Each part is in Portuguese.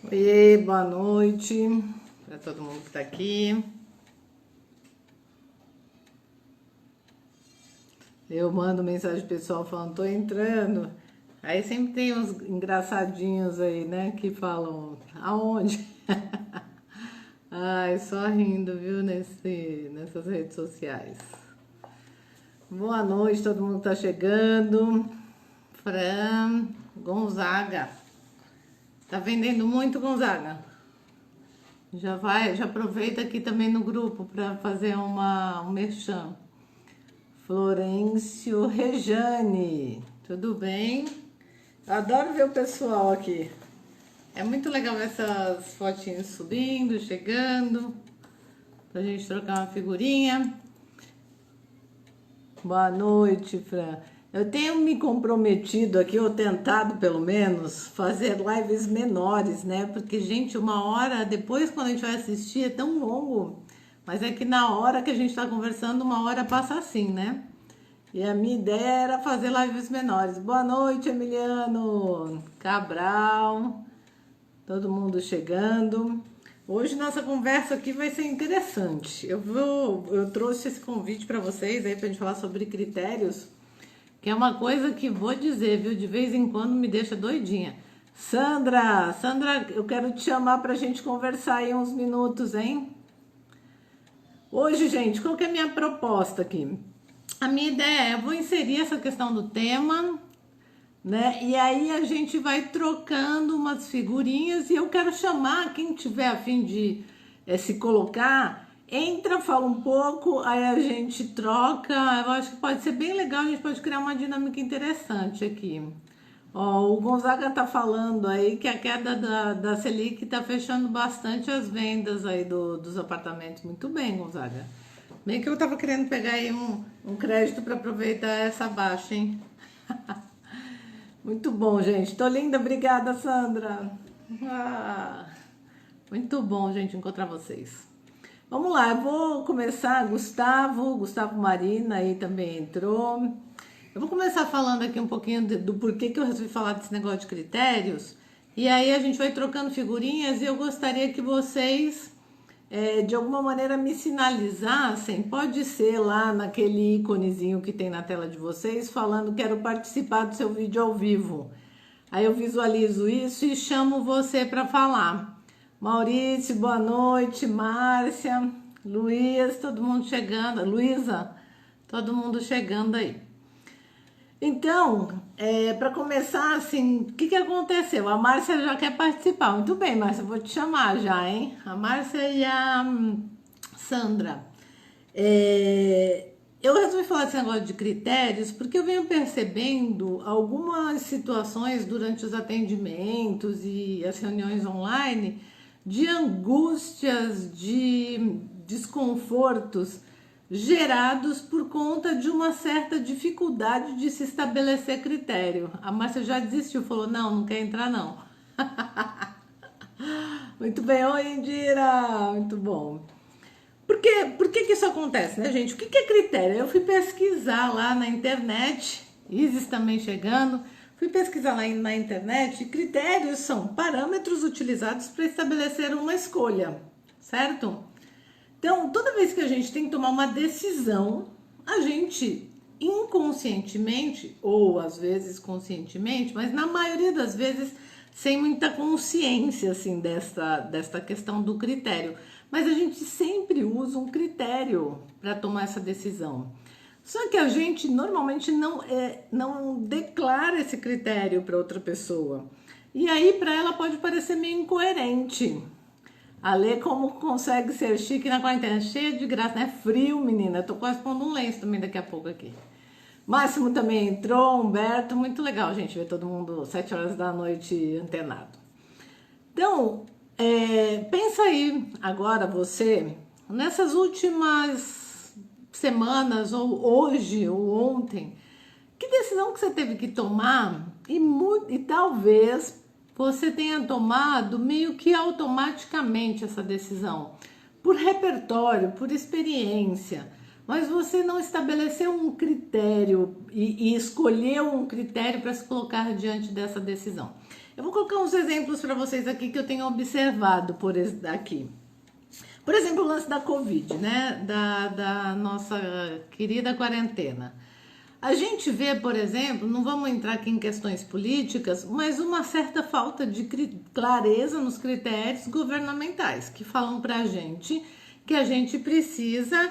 Oiê, boa noite para todo mundo que está aqui. Eu mando mensagem pessoal falando, tô entrando. Aí sempre tem uns engraçadinhos aí, né, que falam, aonde? Ai, só rindo, viu, nessas redes sociais. Boa noite, todo mundo que tá chegando. Fran, Gonzaga. Tá vendendo muito, Gonzaga? Já aproveita aqui também no grupo para fazer um merchan. Florencio Rejane, tudo bem? Adoro ver o pessoal aqui. É muito legal ver essas fotinhas subindo, chegando, pra gente trocar uma figurinha. Boa noite, Fran. Eu tenho me comprometido aqui, ou tentado pelo menos, fazer lives menores, né? Porque, gente, uma hora depois, quando a gente vai assistir, é tão longo. Mas é que na hora que a gente está conversando, uma hora passa assim, né? E a minha ideia era fazer lives menores. Boa noite, Emiliano, Cabral, todo mundo chegando. Hoje nossa conversa aqui vai ser interessante. Eu trouxe esse convite para vocês aí para a gente falar sobre critérios, que é uma coisa que vou dizer, viu? De vez em quando me deixa doidinha. Sandra, eu quero te chamar para a gente conversar aí uns minutos, hein? Hoje, gente, qual que é a minha proposta aqui? A minha ideia é, eu vou inserir essa questão do tema, né? E aí a gente vai trocando umas figurinhas e eu quero chamar quem tiver a fim de se colocar, entra, fala um pouco, aí a gente troca. Eu acho que pode ser bem legal, a gente pode criar uma dinâmica interessante aqui. Ó, o Gonzaga tá falando aí que a queda da Selic tá fechando bastante as vendas aí dos apartamentos. Muito bem, Gonzaga. Bem que eu tava querendo pegar aí um crédito para aproveitar essa baixa, hein? Muito bom, gente. Tô linda, obrigada, Sandra. Ah, muito bom, gente, encontrar vocês. Vamos lá, eu vou começar, Gustavo Marina aí também entrou. Eu vou começar falando aqui um pouquinho do porquê que eu resolvi falar desse negócio de critérios. E aí a gente vai trocando figurinhas e eu gostaria que vocês, de alguma maneira, me sinalizassem. Pode ser lá naquele íconezinho que tem na tela de vocês, falando quero participar do seu vídeo ao vivo. Aí eu visualizo isso e chamo você para falar. Maurício, boa noite. Márcia, Luiz, todo mundo chegando. Luísa, todo mundo chegando aí. Então, para começar, assim, o que aconteceu? A Márcia já quer participar. Muito bem, Márcia, eu vou te chamar já, hein? A Márcia e a Sandra. Eu resolvi falar desse negócio de critérios porque eu venho percebendo algumas situações durante os atendimentos e as reuniões online de angústias, de desconfortos gerados por conta de uma certa dificuldade de se estabelecer critério. A Márcia já desistiu, falou, não quer entrar não. Muito bem, oi Indira, muito bom. Por que isso acontece, né, gente? O que é critério? Eu fui pesquisar lá na internet, Isis também chegando, fui pesquisar lá na internet, critérios são parâmetros utilizados para estabelecer uma escolha, certo? Então, toda vez que a gente tem que tomar uma decisão, a gente inconscientemente, ou às vezes conscientemente, mas na maioria das vezes sem muita consciência assim desta questão do critério. Mas a gente sempre usa um critério para tomar essa decisão. Só que a gente normalmente não declara esse critério para outra pessoa. E aí para ela pode parecer meio incoerente. A Lê como consegue ser chique na quarentena, cheia de graça, né? Frio, menina. Eu tô quase pondo um lenço também daqui a pouco aqui. Máximo também entrou, Humberto. Muito legal, gente, ver todo mundo 7 horas da noite antenado. Então, pensa aí agora você, nessas últimas semanas, ou hoje, ou ontem, que decisão que você teve que tomar e talvez você tenha tomado meio que automaticamente essa decisão, por repertório, por experiência, mas você não estabeleceu um critério e escolheu um critério para se colocar diante dessa decisão. Eu vou colocar uns exemplos para vocês aqui que eu tenho observado aqui. Por exemplo, o lance da Covid, né? Da nossa querida quarentena. A gente vê, por exemplo, não vamos entrar aqui em questões políticas, mas uma certa falta de clareza nos critérios governamentais, que falam pra gente que a gente precisa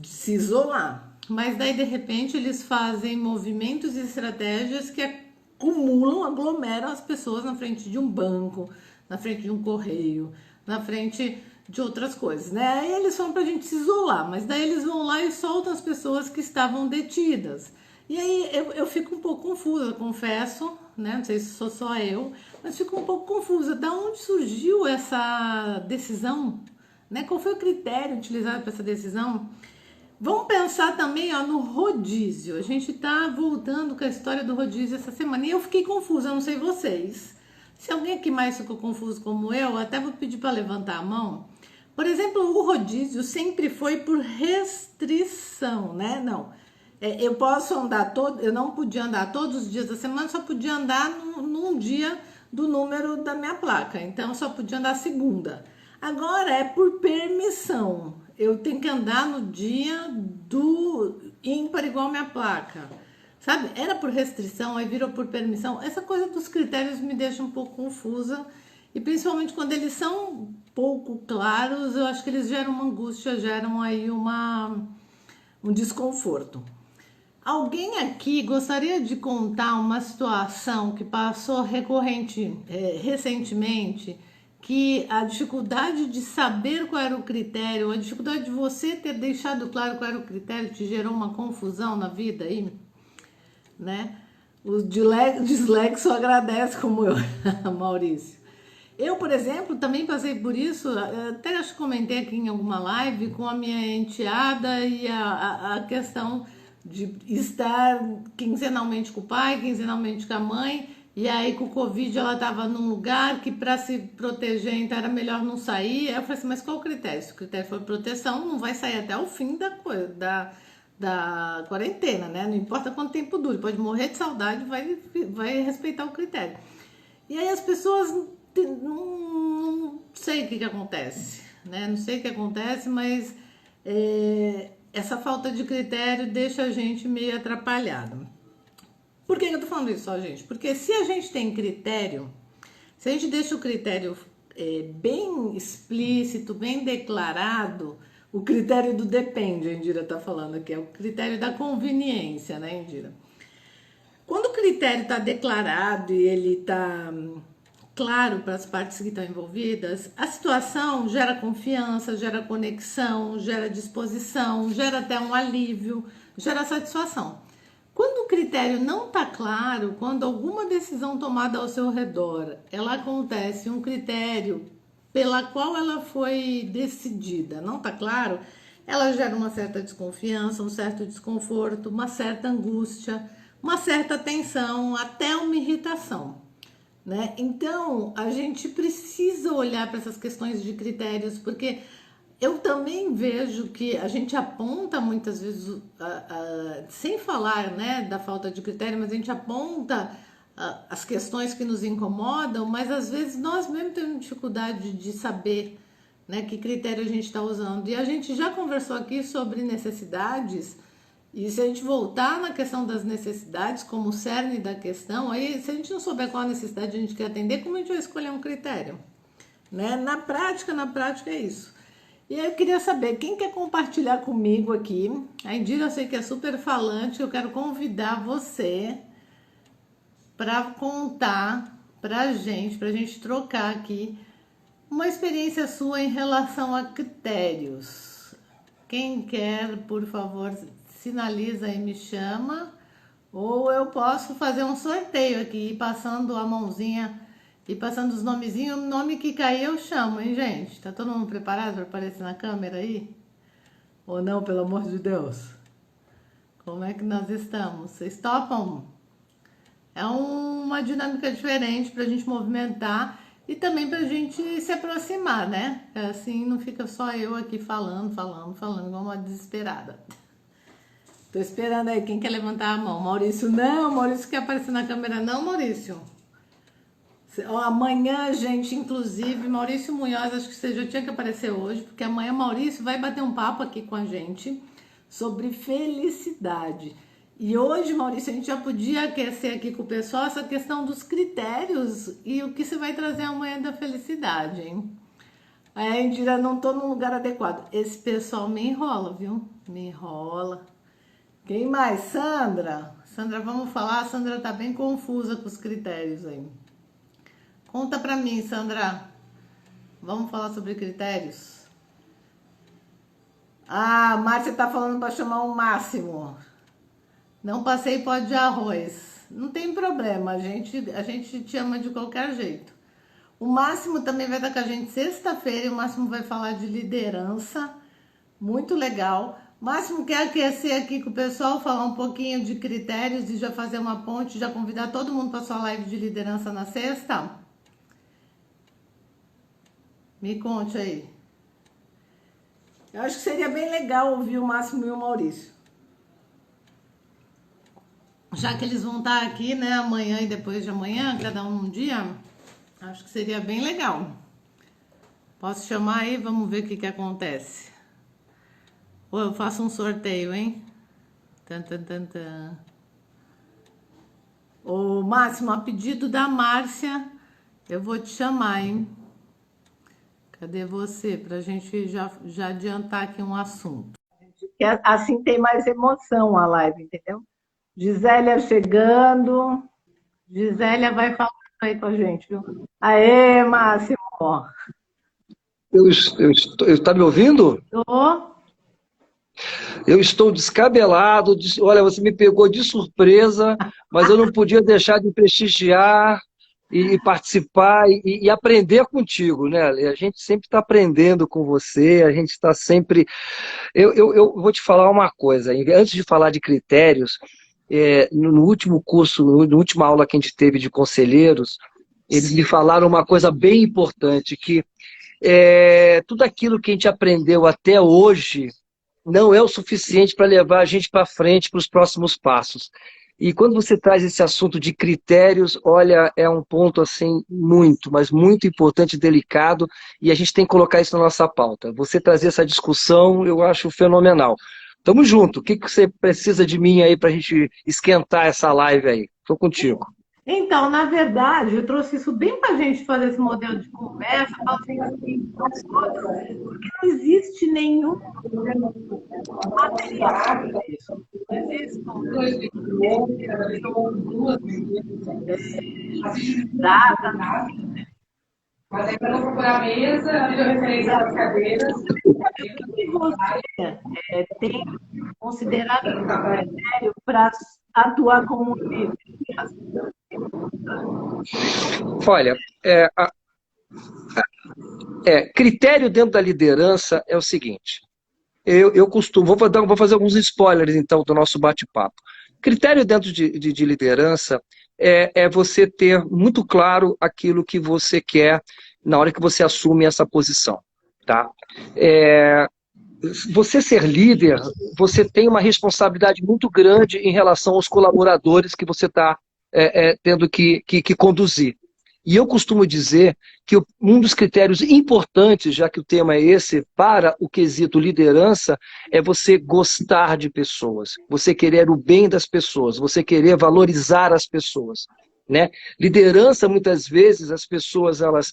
se isolar. Mas daí, de repente, eles fazem movimentos e estratégias que acumulam, aglomeram as pessoas na frente de um banco, na frente de um correio, na frente de outras coisas, né? Aí eles falam pra gente se isolar, mas daí eles vão lá e soltam as pessoas que estavam detidas. E aí eu fico um pouco confusa, confesso, né? Não sei se sou só eu, mas fico um pouco confusa. Da onde surgiu essa decisão? Né? Qual foi o critério utilizado para essa decisão? Vamos pensar também, ó, no rodízio. A gente tá voltando com a história do rodízio essa semana e eu fiquei confusa, eu não sei vocês. Se alguém aqui mais ficou confuso como eu, até vou pedir para levantar a mão. Por exemplo, o rodízio sempre foi por restrição, né? Não, eu posso andar eu não podia andar todos os dias da semana, só podia andar num dia do número da minha placa. Então, só podia andar segunda. Agora é por permissão. Eu tenho que andar no dia do ímpar igual minha placa. Sabe? Era por restrição, aí virou por permissão. Essa coisa dos critérios me deixa um pouco confusa. E principalmente quando eles são pouco claros, eu acho que eles geram uma angústia, geram aí um desconforto. Alguém aqui gostaria de contar uma situação que passou recentemente, que a dificuldade de saber qual era o critério, a dificuldade de você ter deixado claro qual era o critério te gerou uma confusão na vida aí, né? O dislexo agradece como eu, Maurício. Eu, por exemplo, também passei por isso, até acho que comentei aqui em alguma live com a minha enteada e a questão de estar quinzenalmente com o pai, quinzenalmente com a mãe, e aí com o Covid ela estava num lugar que para se proteger, então era melhor não sair. Aí eu falei assim, mas qual o critério? Se o critério for proteção, não vai sair até o fim da quarentena, né? Não importa quanto tempo dure, pode morrer de saudade, vai respeitar o critério. E aí as pessoas, não sei o que acontece, né? Não sei o que acontece, mas essa falta de critério deixa a gente meio atrapalhado. Por que eu tô falando isso, ó, gente? Porque se a gente tem critério, se a gente deixa o critério bem explícito, bem declarado, o critério do depende, a Indira tá falando aqui, é o critério da conveniência, né, Indira? Quando o critério está declarado e ele está claro para as partes que estão envolvidas, a situação gera confiança, gera conexão, gera disposição, gera até um alívio, gera satisfação. Quando o critério não está claro, quando alguma decisão tomada ao seu redor, ela acontece, um critério pela qual ela foi decidida, não está claro, ela gera uma certa desconfiança, um certo desconforto, uma certa angústia, uma certa tensão, até uma irritação, né? Então, a gente precisa olhar para essas questões de critérios, porque eu também vejo que a gente aponta muitas vezes, sem falar, né, da falta de critério, mas a gente aponta as questões que nos incomodam, mas às vezes nós mesmos temos dificuldade de saber, né, que critério a gente está usando. E a gente já conversou aqui sobre necessidades, e se a gente voltar na questão das necessidades como cerne da questão, aí se a gente não souber qual a necessidade a gente quer atender, como a gente vai escolher um critério? Né? Na prática é isso. E aí eu queria saber, quem quer compartilhar comigo aqui? A Indira eu sei que é super falante, eu quero convidar você para contar pra gente trocar aqui uma experiência sua em relação a critérios. Quem quer, por favor, sinaliza e me chama, ou eu posso fazer um sorteio aqui, passando a mãozinha e passando os nomezinhos, o nome que cair eu chamo, hein, gente? Tá todo mundo preparado para aparecer na câmera aí? Ou não, pelo amor de Deus? Como é que nós estamos? Vocês topam? É uma dinâmica diferente pra gente movimentar e também pra gente se aproximar, né? Assim não fica só eu aqui falando, igual uma desesperada. Tô esperando aí, quem quer levantar a mão? Maurício, não, Maurício quer aparecer na câmera, não, Maurício? Ó, amanhã, gente, inclusive, Maurício Munhoz, acho que você já tinha que aparecer hoje, porque amanhã Maurício vai bater um papo aqui com a gente sobre felicidade. E hoje, Maurício, a gente já podia aquecer aqui com o pessoal essa questão dos critérios e o que você vai trazer amanhã da felicidade, hein? Aí, Indira, não tô num lugar adequado. Esse pessoal me enrola, viu? Me enrola. Quem mais? Sandra? Sandra, vamos falar? A Sandra tá bem confusa com os critérios aí. Conta pra mim, Sandra. Vamos falar sobre critérios? Ah, Márcia tá falando pra chamar o Máximo. Não passei pó de arroz. Não tem problema, a gente te ama de qualquer jeito. O Máximo também vai estar com a gente sexta-feira e o Máximo vai falar de liderança. Muito legal. Máximo quer aquecer aqui com o pessoal, falar um pouquinho de critérios e já fazer uma ponte, já convidar todo mundo para sua live de liderança na sexta? Me conte aí. Eu acho que seria bem legal ouvir o Máximo e o Maurício. Já que eles vão estar aqui, né, amanhã e depois de amanhã, cada um dia, acho que seria bem legal. Posso chamar aí? Vamos ver o que acontece. Ou eu faço um sorteio, hein? Tan, tan, tan, tan. Ô, Máximo, a pedido da Márcia, eu vou te chamar, hein? Cadê você? Pra gente já adiantar aqui um assunto. Assim tem mais emoção a live, entendeu? Gisélia chegando. Gisélia vai falar aí com a gente, viu? Aê, Máximo! Tá me ouvindo? Tô. Eu estou descabelado. Olha, você me pegou de surpresa, mas eu não podia deixar de prestigiar e participar e aprender contigo, né? A gente sempre está aprendendo com você, a gente está sempre. Eu vou te falar uma coisa. Antes de falar de critérios, no último curso, na última aula que a gente teve de conselheiros, eles me falaram uma coisa bem importante, que tudo aquilo que a gente aprendeu até hoje não é o suficiente para levar a gente para frente, para os próximos passos. E quando você traz esse assunto de critérios, olha, é um ponto assim muito, mas muito importante e delicado, e a gente tem que colocar isso na nossa pauta. Você trazer essa discussão, eu acho fenomenal. Tamo junto. O que você precisa de mim aí para a gente esquentar essa live aí? Estou contigo. Então, na verdade, eu trouxe isso bem para a gente fazer esse modelo de conversa, para vocês assim, porque não existe nenhum material disso. Não existe data. Mas aí, para não procurar mesa, eu referência as cadeiras. O que você tem considerado critério para atuar como líder? Olha, critério dentro da liderança é o seguinte. Eu costumo, vou fazer alguns spoilers então do nosso bate-papo. Critério dentro de liderança é você ter muito claro aquilo que você quer na hora que você assume essa posição, tá? Você ser líder, você tem uma responsabilidade muito grande em relação aos colaboradores que você está tendo que conduzir. E eu costumo dizer que um dos critérios importantes, já que o tema é esse, para o quesito liderança, é você gostar de pessoas, você querer o bem das pessoas, você querer valorizar as pessoas, né? Liderança, muitas vezes, as pessoas elas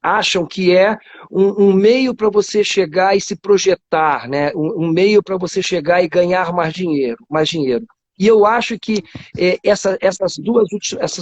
acham que é um meio para você chegar e se projetar, né? Um meio para você chegar e ganhar mais dinheiro. E eu acho que essas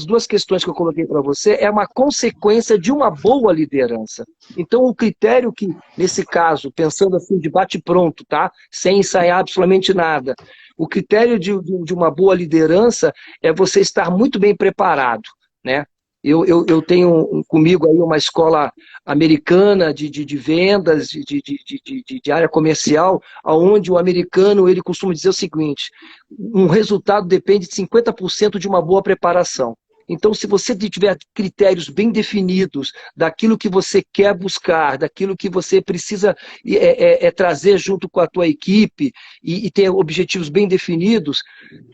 duas questões que eu coloquei para você é uma consequência de uma boa liderança. Então, o critério que, nesse caso, pensando assim de bate-pronto, tá? Sem ensaiar absolutamente nada, o critério de uma boa liderança é você estar muito bem preparado, né? Eu tenho comigo aí uma escola americana de vendas, de área comercial, onde o americano ele costuma dizer o seguinte: um resultado depende de 50% de uma boa preparação. Então, se você tiver critérios bem definidos daquilo que você quer buscar, daquilo que você precisa trazer junto com a tua equipe e ter objetivos bem definidos,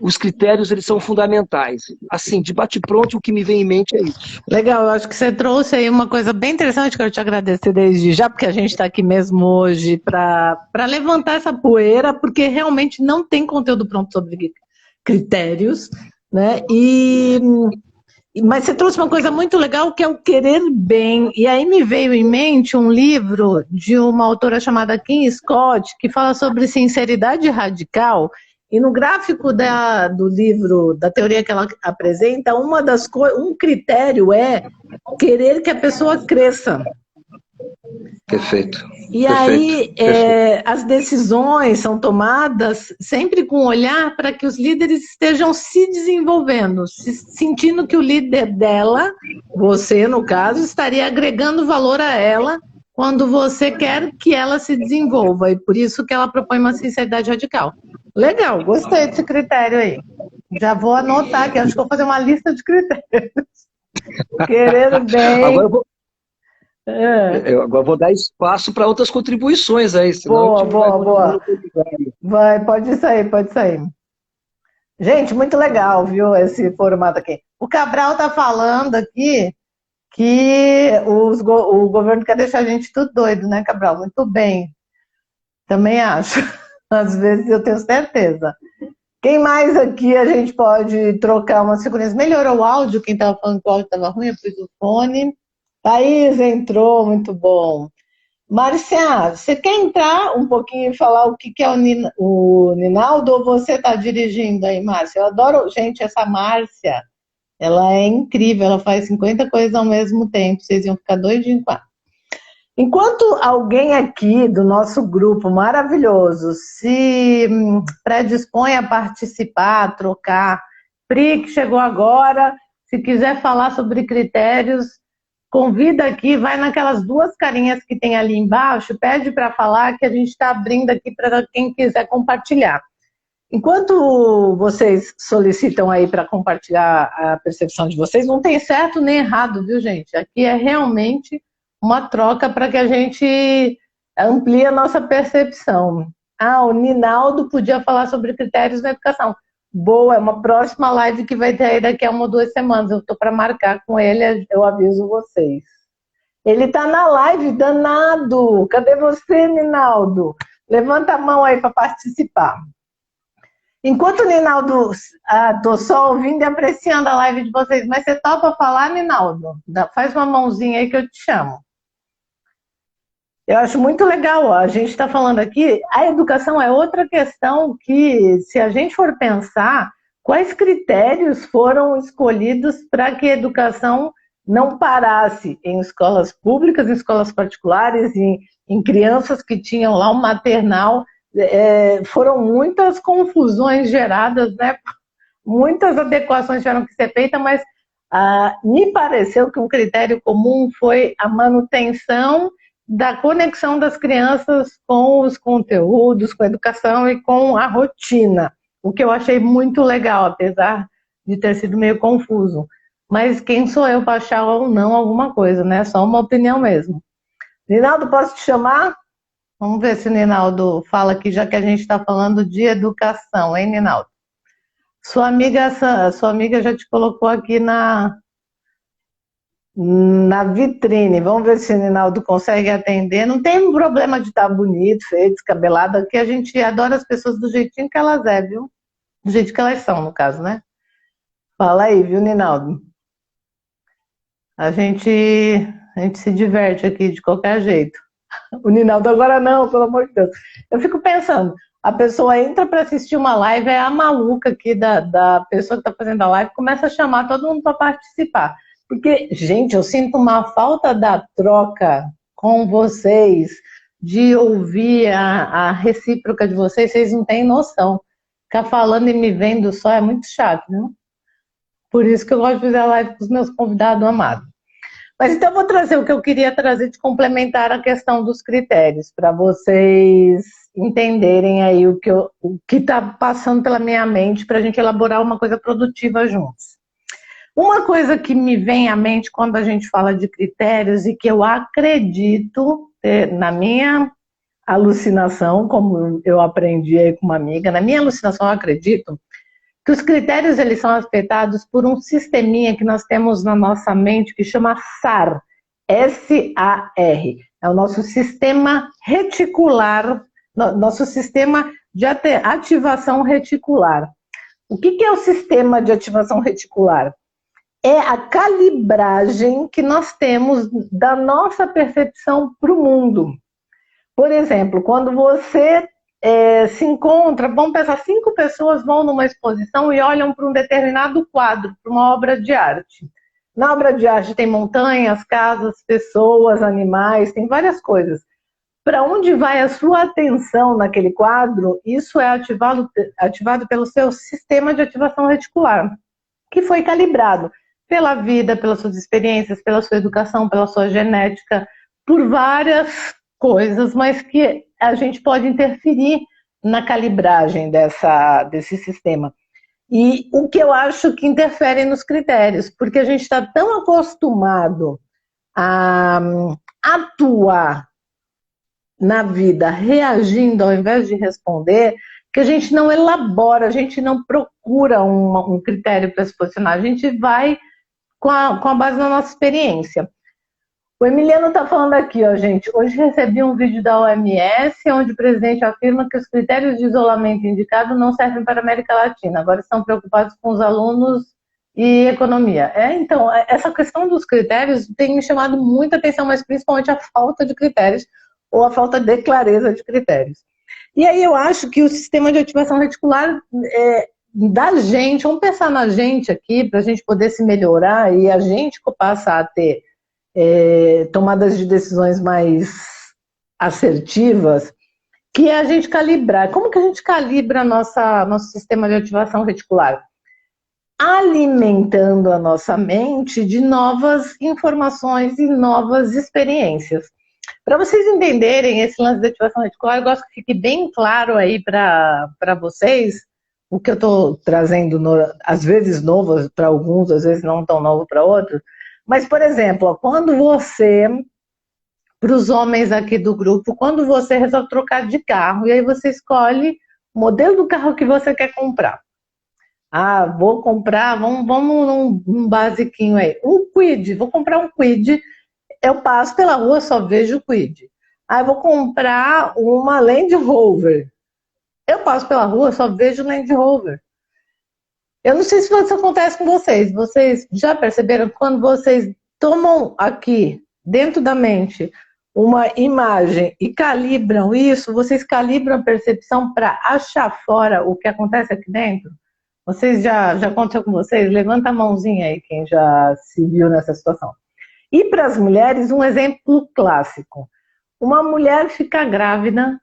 os critérios eles são fundamentais. Assim, de bate-pronto, o que me vem em mente é isso. Legal, eu acho que você trouxe aí uma coisa bem interessante, que eu te agradecer desde já, porque a gente está aqui mesmo hoje para levantar essa poeira, porque realmente não tem conteúdo pronto sobre critérios, né? Mas você trouxe uma coisa muito legal, que é o querer bem. E aí me veio em mente um livro de uma autora chamada Kim Scott, que fala sobre sinceridade radical. E no gráfico do livro, da teoria que ela apresenta, um critério é querer que a pessoa cresça. Perfeito. E aí, as decisões são tomadas sempre com um olhar para que os líderes estejam se desenvolvendo, sentindo que o líder dela, você no caso, estaria agregando valor a ela quando você quer que ela se desenvolva. E por isso que ela propõe uma sinceridade radical. Legal, gostei desse critério aí. Já vou anotar aqui, acho que vou fazer uma lista de critérios. Querer bem. Agora vou dar espaço para outras contribuições aí. Senão boa. Vai, pode sair. Gente, muito legal, viu, esse formato aqui. O Cabral está falando aqui que o governo quer deixar a gente tudo doido, né, Cabral? Muito bem. Também acho. Às vezes eu tenho certeza. Quem mais aqui a gente pode trocar umas figurinhas? Melhorou o áudio? Quem estava falando que o áudio estava ruim, eu pus o fone. Thaís entrou, muito bom. Márcia, você quer entrar um pouquinho e falar o que é o Ninaldo, ou você está dirigindo aí, Márcia? Eu adoro, gente, essa Márcia, ela é incrível, ela faz 50 coisas ao mesmo tempo, vocês iam ficar doidinhos com ela. Enquanto alguém aqui do nosso grupo maravilhoso se predispõe a participar, a trocar, Pri, que chegou agora, se quiser falar sobre critérios, convida aqui, vai naquelas duas carinhas que tem ali embaixo, pede para falar que a gente está abrindo aqui para quem quiser compartilhar. Enquanto vocês solicitam aí para compartilhar a percepção de vocês, não tem certo nem errado, viu, gente? Aqui é realmente uma troca para que a gente amplie a nossa percepção. O Ninaldo podia falar sobre critérios na educação. Boa, é uma próxima live que vai ter aí daqui a 1 ou 2 semanas. Eu estou para marcar com ele, eu aviso vocês. Ele está na live, danado. Cadê você, Ninaldo? Levanta a mão aí para participar. Enquanto o Ninaldo, estou só ouvindo e apreciando a live de vocês, mas você topa falar, Ninaldo? Faz uma mãozinha aí que eu te chamo. Eu acho muito legal, a gente está falando aqui, a educação é outra questão que, se a gente for pensar, quais critérios foram escolhidos para que a educação não parasse em escolas públicas, em escolas particulares, em crianças que tinham lá um maternal, foram muitas confusões geradas, né? Muitas adequações tiveram que ser feitas, mas me pareceu que um critério comum foi a manutenção da conexão das crianças com os conteúdos, com a educação e com a rotina, o que eu achei muito legal, apesar de ter sido meio confuso. Mas quem sou eu para achar ou não alguma coisa, né? Só uma opinião mesmo. Ninaldo, posso te chamar? Vamos ver se o Ninaldo fala aqui, já que a gente está falando de educação, hein, Ninaldo? Sua amiga já te colocou aqui na vitrine. Vamos ver se o Ninaldo consegue atender. Não tem problema de estar bonito, feio, descabelado. Aqui a gente adora as pessoas do jeitinho que elas é, viu? Do jeito que elas são, no caso, né? Fala aí, viu, Ninaldo? A gente se diverte aqui de qualquer jeito. O Ninaldo agora não, pelo amor de Deus. Eu fico pensando, a pessoa entra para assistir uma live, é a maluca aqui da pessoa que está fazendo a live, começa a chamar todo mundo para participar. Porque, gente, eu sinto uma falta da troca com vocês, de ouvir a recíproca de vocês não têm noção. Ficar falando e me vendo só é muito chato, né? Por isso que eu gosto de fazer a live com os meus convidados amados. Mas então eu vou trazer o que eu queria trazer de complementar a questão dos critérios, para vocês entenderem aí o que está passando pela minha mente, para a gente elaborar uma coisa produtiva juntos. Uma coisa que me vem à mente quando a gente fala de critérios e que eu acredito, na minha alucinação, como eu aprendi aí com uma amiga, na minha alucinação eu acredito que os critérios eles são afetados por um sisteminha que nós temos na nossa mente que chama SAR, S-A-R. É o nosso sistema reticular, nosso sistema de ativação reticular. O que é o sistema de ativação reticular? É a calibragem que nós temos da nossa percepção para o mundo. Por exemplo, quando você se encontra, vamos pensar, 5 pessoas vão numa exposição e olham para um determinado quadro, para uma obra de arte. Na obra de arte tem montanhas, casas, pessoas, animais, tem várias coisas. Para onde vai a sua atenção naquele quadro, isso é ativado pelo seu sistema de ativação reticular, que foi calibrado pela vida, pelas suas experiências, pela sua educação, pela sua genética, por várias coisas, mas que a gente pode interferir na calibragem desse sistema. E o que eu acho que interfere nos critérios, porque a gente está tão acostumado a atuar na vida reagindo ao invés de responder, que a gente não elabora, a gente não procura um critério para se posicionar, a gente vai com a base na nossa experiência. O Emiliano está falando aqui, ó, gente. Hoje recebi um vídeo da OMS, onde o presidente afirma que os critérios de isolamento indicados não servem para a América Latina. Agora estão preocupados com os alunos e economia. Então, essa questão dos critérios tem me chamado muita atenção, mas principalmente a falta de critérios, ou a falta de clareza de critérios. E aí eu acho que o sistema de ativação reticular da gente, vamos pensar na gente aqui, para a gente poder se melhorar e a gente passar a ter tomadas de decisões mais assertivas, que é a gente calibrar. Como que a gente calibra nosso sistema de ativação reticular? Alimentando a nossa mente de novas informações e novas experiências. Para vocês entenderem esse lance de ativação reticular, eu gosto que fique bem claro aí para vocês o que eu estou trazendo, às vezes novo para alguns, às vezes não tão novo para outros. Mas, por exemplo, quando você, para os homens aqui do grupo, quando você resolve trocar de carro, e aí você escolhe o modelo do carro que você quer comprar. Ah, vou comprar, vamos num basiquinho aí, um Kwid, vou comprar um Kwid, eu passo pela rua, só vejo o Kwid. Ah, eu vou comprar uma Land Rover, eu passo pela rua, só vejo Land Rover. Eu não sei se isso acontece com vocês. Vocês já perceberam que quando vocês tomam aqui, dentro da mente, uma imagem e calibram isso, vocês calibram a percepção para achar fora o que acontece aqui dentro? Vocês já aconteceu com vocês? Levanta a mãozinha aí, quem já se viu nessa situação. E para as mulheres, um exemplo clássico. Uma mulher fica grávida,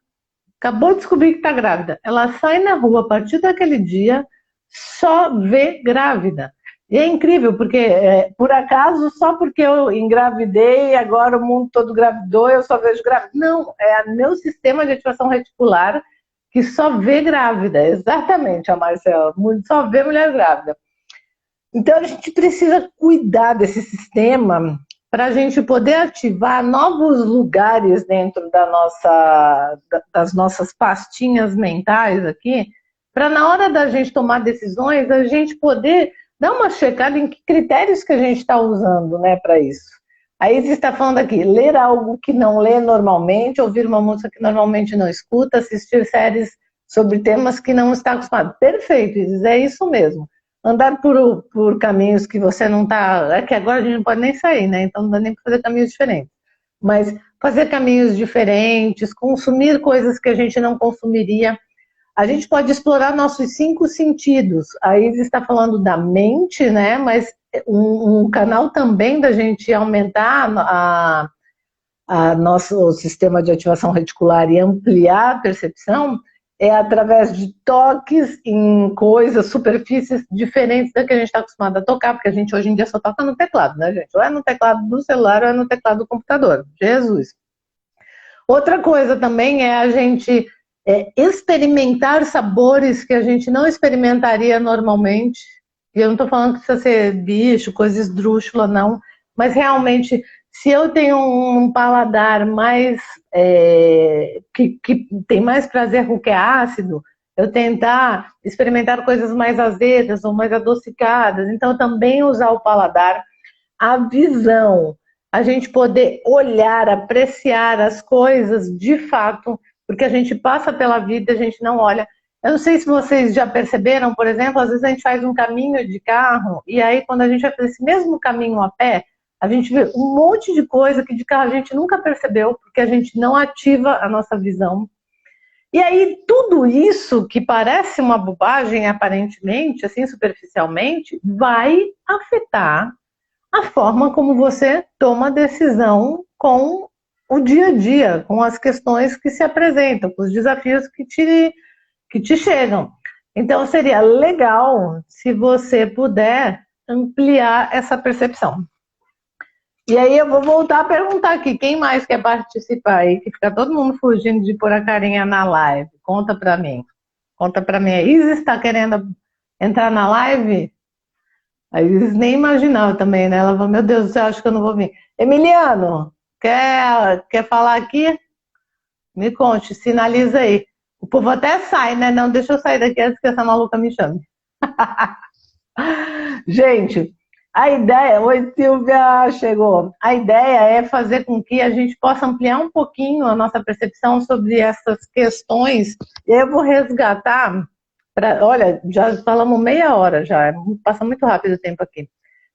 acabou de descobrir que está grávida. Ela sai na rua a partir daquele dia, só vê grávida. E é incrível, porque por acaso, só porque eu engravidei, agora o mundo todo gravidou, eu só vejo grávida. Não, é o meu sistema de ativação reticular que só vê grávida. Exatamente, a Marcela, só vê mulher grávida. Então a gente precisa cuidar desse sistema para a gente poder ativar novos lugares dentro das nossas pastinhas mentais aqui, para na hora da gente tomar decisões, a gente poder dar uma checada em que critérios que a gente está usando, né, para isso. Aí você está falando aqui, ler algo que não lê normalmente, ouvir uma música que normalmente não escuta, assistir séries sobre temas que não está acostumado. Perfeito, Isis, é isso mesmo. Andar por caminhos que você não está... É que agora a gente não pode nem sair, né? Então não dá nem para fazer caminhos diferentes. Mas fazer caminhos diferentes, consumir coisas que a gente não consumiria. A gente pode explorar nossos 5 sentidos. Aí está falando da mente, né? Mas um canal também da gente aumentar nosso sistema de ativação reticular e ampliar a percepção é através de toques em coisas, superfícies diferentes da que a gente está acostumado a tocar, porque a gente hoje em dia só toca no teclado, né, gente? Ou é no teclado do celular ou é no teclado do computador. Jesus! Outra coisa também é a gente experimentar sabores que a gente não experimentaria normalmente. e eu não estou falando que precisa ser bicho, coisa esdrúxula, não, mas realmente, se eu tenho um paladar mais, que tem mais prazer com o que é ácido, eu tentar experimentar coisas mais azedas ou mais adocicadas, então também usar o paladar, a visão, a gente poder olhar, apreciar as coisas de fato, porque a gente passa pela vida, a gente não olha. Eu não sei se vocês já perceberam, por exemplo, às vezes a gente faz um caminho de carro e aí quando a gente vai fazer esse mesmo caminho a pé, a gente vê um monte de coisa que de carro a gente nunca percebeu, porque a gente não ativa a nossa visão. E aí tudo isso que parece uma bobagem aparentemente, assim superficialmente, vai afetar a forma como você toma decisão com o dia a dia, com as questões que se apresentam, com os desafios que te chegam. Então, seria legal se você puder ampliar essa percepção. E aí eu vou voltar a perguntar aqui, quem mais quer participar aí? Que fica todo mundo fugindo de pôr a carinha na live. Conta pra mim. Conta pra mim. A Isis está querendo entrar na live? A Isis nem imaginava também, né? Ela falou, meu Deus, você acha que eu não vou vir? Emiliano, quer falar aqui? Me conte, sinaliza aí. O povo até sai, né? Não, deixa eu sair daqui antes que essa maluca me chame. Gente, a ideia... Oi, Silvia, chegou. A ideia é fazer com que a gente possa ampliar um pouquinho a nossa percepção sobre essas questões. Eu vou resgatar... Olha, já falamos meia hora já, passa muito rápido o tempo aqui.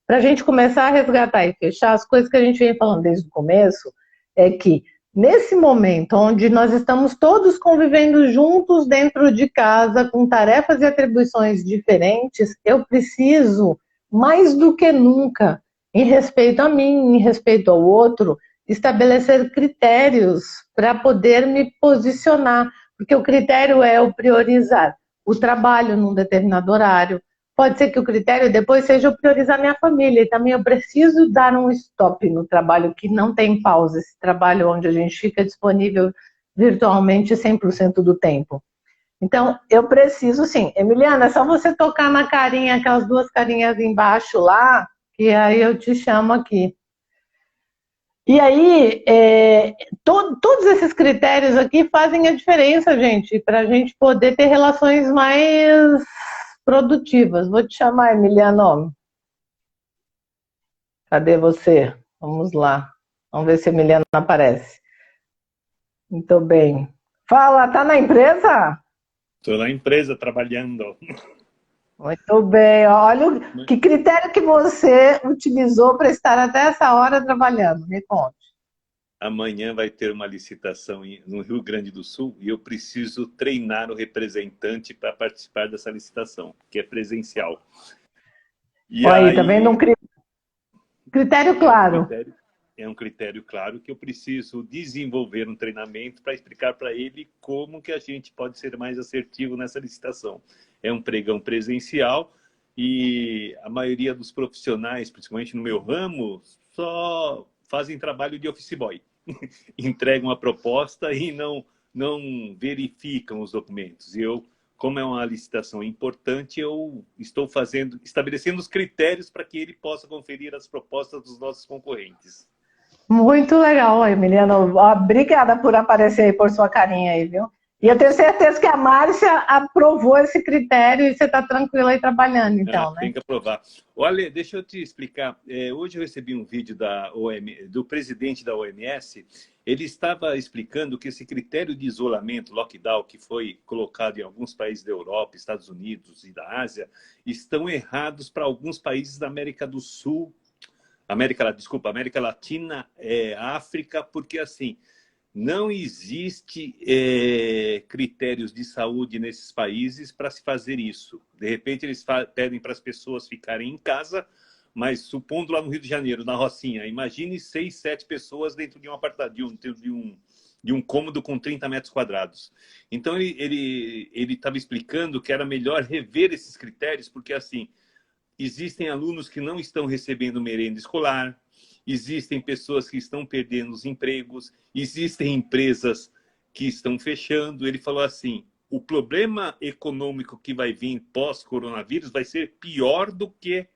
Para a gente começar a resgatar e fechar as coisas que a gente vem falando desde o começo, é que nesse momento onde nós estamos todos convivendo juntos dentro de casa, com tarefas e atribuições diferentes, eu preciso, mais do que nunca, em respeito a mim, em respeito ao outro, estabelecer critérios para poder me posicionar, porque o critério é o priorizar o trabalho num determinado horário. Pode ser que o critério depois seja eu priorizar minha família. E também eu preciso dar um stop no trabalho que não tem pausa. Esse trabalho onde a gente fica disponível virtualmente 100% do tempo. Então, eu preciso sim. Emiliana, é só você tocar na carinha, aquelas duas carinhas embaixo lá, que aí eu te chamo aqui. E aí, todos esses critérios aqui fazem a diferença, gente, para a gente poder ter relações mais produtivas. Vou te chamar, Emiliano. Cadê você? Vamos lá. Vamos ver se a Emiliano aparece. Muito bem. Fala, tá na empresa? Estou na empresa trabalhando. Muito bem. Olha, que critério que você utilizou para estar até essa hora trabalhando? Me conte. Amanhã vai ter uma licitação no Rio Grande do Sul e eu preciso treinar o representante para participar dessa licitação, que é presencial. E aí, tá vendo? Um critério claro. É um critério claro que eu preciso desenvolver um treinamento para explicar para ele como que a gente pode ser mais assertivo nessa licitação. É um pregão presencial e a maioria dos profissionais, principalmente no meu ramo, só fazem trabalho de office boy. Entregam a proposta e não verificam os documentos. E eu, como é uma licitação importante, eu estou estabelecendo os critérios para que ele possa conferir as propostas dos nossos concorrentes. Muito legal, Emiliano. Obrigada por aparecer aí, por sua carinha aí, viu? E eu tenho certeza que a Márcia aprovou esse critério e você está tranquila aí trabalhando, então, né? Tem que aprovar. Olha, deixa eu te explicar. Hoje eu recebi um vídeo do presidente da OMS. Ele estava explicando que esse critério de isolamento, lockdown, que foi colocado em alguns países da Europa, Estados Unidos e da Ásia, estão errados para alguns países da América do Sul, América Latina, África, porque assim, não existe critérios de saúde nesses países para se fazer isso. De repente, eles pedem para as pessoas ficarem em casa, mas supondo lá no Rio de Janeiro, na Rocinha, imagine 6, 7 pessoas dentro de um apartamento, de um cômodo com 30 metros quadrados. Então, ele estava explicando que era melhor rever esses critérios, porque assim, existem alunos que não estão recebendo merenda escolar, existem pessoas que estão perdendo os empregos, existem empresas que estão fechando. Ele falou assim, o problema econômico que vai vir pós-coronavírus vai ser pior do que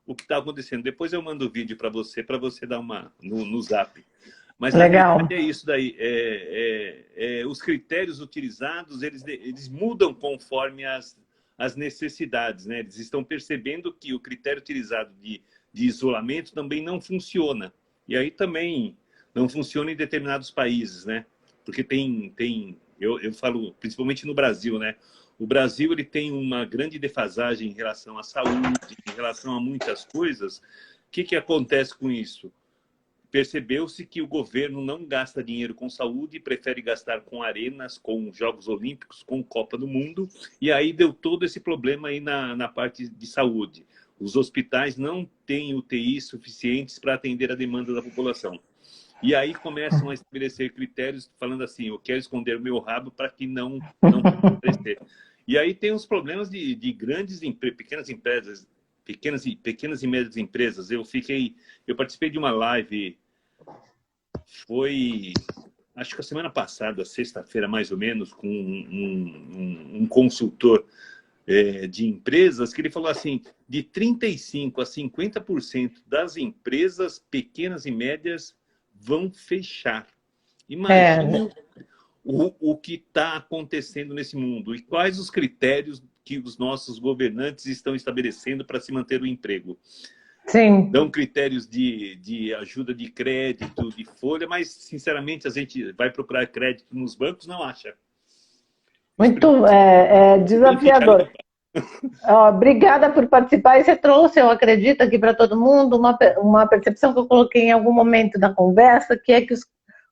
o que está acontecendo. Depois eu mando o vídeo para você dar uma no Zap. Mas na Legal. realidade é isso daí. Os critérios utilizados, eles mudam conforme as necessidades, né? Eles estão percebendo que o critério utilizado de isolamento também não funciona. E aí também não funciona em determinados países, né? Porque eu falo principalmente no Brasil, né? O Brasil ele tem uma grande defasagem em relação à saúde, em relação a muitas coisas. O que acontece com isso? Percebeu-se que o governo não gasta dinheiro com saúde, prefere gastar com arenas, com Jogos Olímpicos, com Copa do Mundo, e aí deu todo esse problema aí na parte de saúde. Os hospitais não têm UTIs suficientes para atender a demanda da população. E aí começam a estabelecer critérios falando assim, eu quero esconder o meu rabo para que não crescer. E aí tem os problemas de pequenas empresas, pequenas e médias empresas. Eu participei de uma live, acho que a semana passada, sexta-feira mais ou menos, com um consultor de empresas, que ele falou assim, de 35% a 50% das empresas pequenas e médias vão fechar. Imagina o que está acontecendo nesse mundo e quais os critérios que os nossos governantes estão estabelecendo para se manter o emprego. Sim. Dão critérios de ajuda de crédito, de folha, mas, sinceramente, a gente vai procurar crédito nos bancos, não acha. Muito desafiador. Obrigada por participar. E você trouxe, eu acredito, aqui para todo mundo, uma percepção que eu coloquei em algum momento da conversa, que é que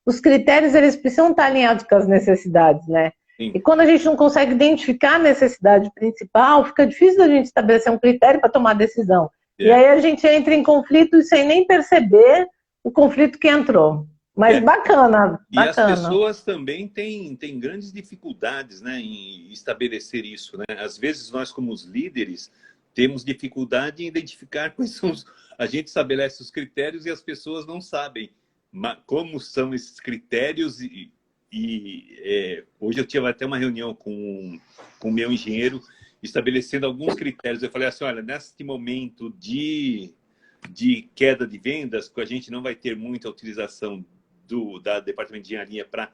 os critérios eles precisam estar alinhados com as necessidades, né? Sim. E quando a gente não consegue identificar a necessidade principal, fica difícil da gente estabelecer um critério para tomar decisão. E aí a gente entra em conflito sem nem perceber o conflito que entrou. Mas bacana. E as pessoas também têm grandes dificuldades, né, em estabelecer isso, né? Às vezes nós, como os líderes, temos dificuldade em identificar quais são a gente estabelece os critérios e as pessoas não sabem como são esses critérios. Hoje eu tive até uma reunião com o meu engenheiro estabelecendo alguns critérios. Eu falei assim, olha, neste momento de queda de vendas, que a gente não vai ter muita utilização da departamento de engenharia para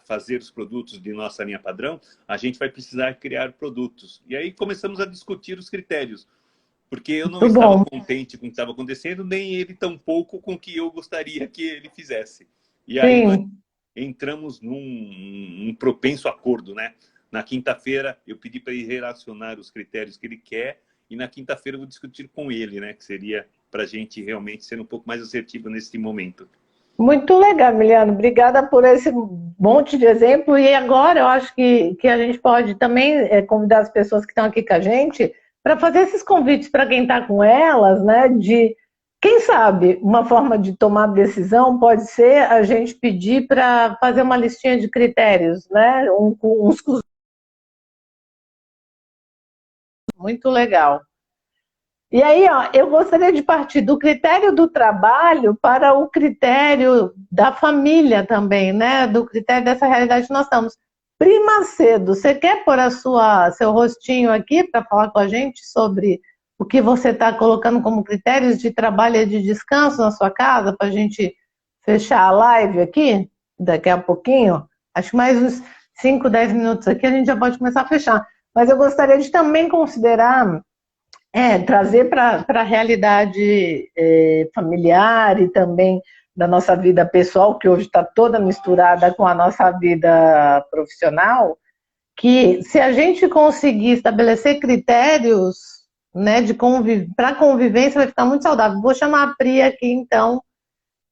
fazer os produtos de nossa linha padrão, a gente vai precisar criar produtos. E aí começamos a discutir os critérios, porque eu não estava contente com o que estava acontecendo, nem ele tampouco com o que eu gostaria que ele fizesse. E aí nós entramos num propenso acordo, né? Na quinta-feira eu pedi para ele relacionar os critérios que ele quer e na quinta-feira eu vou discutir com ele, né? Que seria para a gente realmente ser um pouco mais assertivo nesse momento. Muito legal, Emiliano. Obrigada por esse monte de exemplo. E agora eu acho que a gente pode também convidar as pessoas que estão aqui com a gente para fazer esses convites para quem está com elas, né? De, quem sabe, uma forma de tomar decisão pode ser a gente pedir para fazer uma listinha de critérios, né? Muito legal. E aí, ó, eu gostaria de partir do critério do trabalho para o critério da família também, né? Do critério dessa realidade que nós estamos. Pri Macedo, você quer pôr seu rostinho aqui para falar com a gente sobre o que você está colocando como critérios de trabalho e de descanso na sua casa, para a gente fechar a live aqui, daqui a pouquinho? Acho que mais uns 5, 10 minutos aqui a gente já pode começar a fechar. Mas eu gostaria de também considerar, trazer para a realidade familiar e também da nossa vida pessoal, que hoje está toda misturada com a nossa vida profissional, que se a gente conseguir estabelecer critérios, né, para convivência, vai ficar muito saudável. Vou chamar a Pri aqui, então,